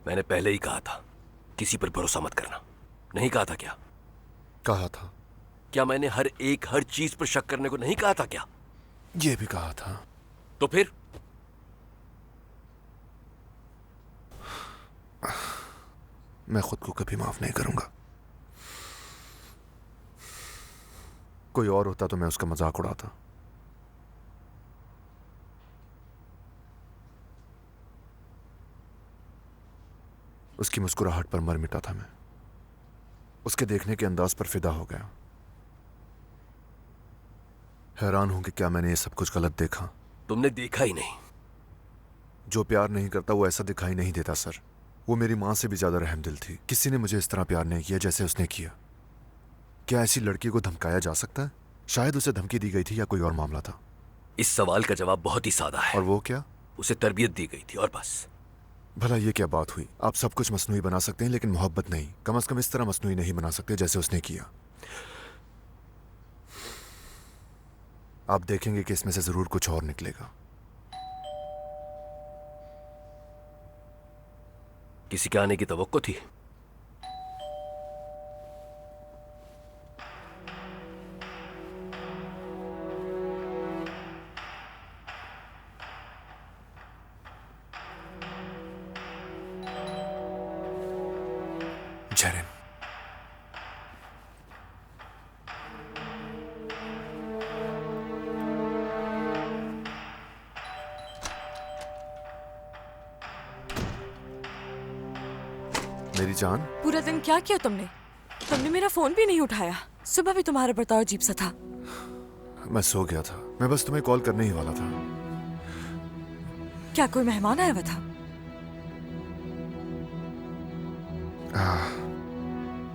मैंने पहले ही कहा था, किसी पर भरोसा मत करना। नहीं कहा था क्या? कहा था। क्या मैंने हर चीज पर शक करने को नहीं कहा था क्या? ये भी कहा था। तो फिर? मैं खुद को कभी माफ नहीं करूंगा। कोई और होता तो मैं उसका मजाक उड़ाता। उसकी मुस्कुराहट पर मर मिटा था मैं। उसके देखने के अंदाज पर फिदा हो गया। हैरान हूं कि क्या मैंने ये सब कुछ गलत देखा। तुमने देखा ही नहीं। जो प्यार नहीं करता वो ऐसा दिखाई नहीं देता सर। वो मेरी मां से भी ज्यादा रहमदिल थी। किसी ने मुझे इस तरह प्यार नहीं किया जैसे उसने किया। क्या ऐसी लड़की को धमकाया जा सकता है? शायद उसे धमकी दी गई थी या कोई और मामला था। इस सवाल का जवाब बहुत ही सादा है। और वो क्या? उसे तरबियत दी गई थी और बस। भला ये क्या बात हुई? आप सब कुछ मसनूई बना सकते हैं लेकिन मोहब्बत नहीं। कम से कम इस तरह मसनूई नहीं बना सकते जैसे उसने किया। आप देखेंगे कि इसमें से जरूर कुछ और निकलेगा। किसी के आने की तवक्को थी? जरन, मेरी जान। पूरा दिन क्या किया तुमने? तुमने मेरा फोन भी नहीं उठाया। सुबह भी तुम्हारा बर्ताव अजीब सा था। मैं सो गया था। मैं बस तुम्हें कॉल करने ही वाला था। क्या कोई मेहमान आया हुआ था?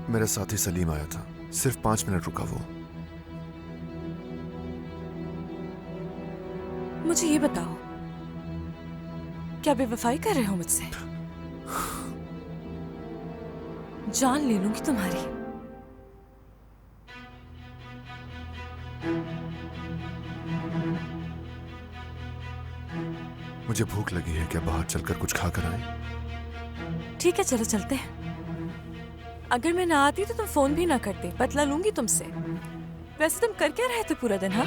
मेरा साथी सलीम आया था। सिर्फ 5 मिनट रुका वो। मुझे ये बताओ, क्या बेवफाई कर रहे हो मुझसे? जान ले लूंगी तुम्हारी। मुझे भूख लगी है। क्या बाहर चलकर कुछ खाकर आए? ठीक है, चलो चलते हैं। अगर मैं ना आती तो तुम फोन भी ना करते। बदला लूंगी तुमसे। वैसे तुम कर क्या रहे थे पूरा दिन? हाँ,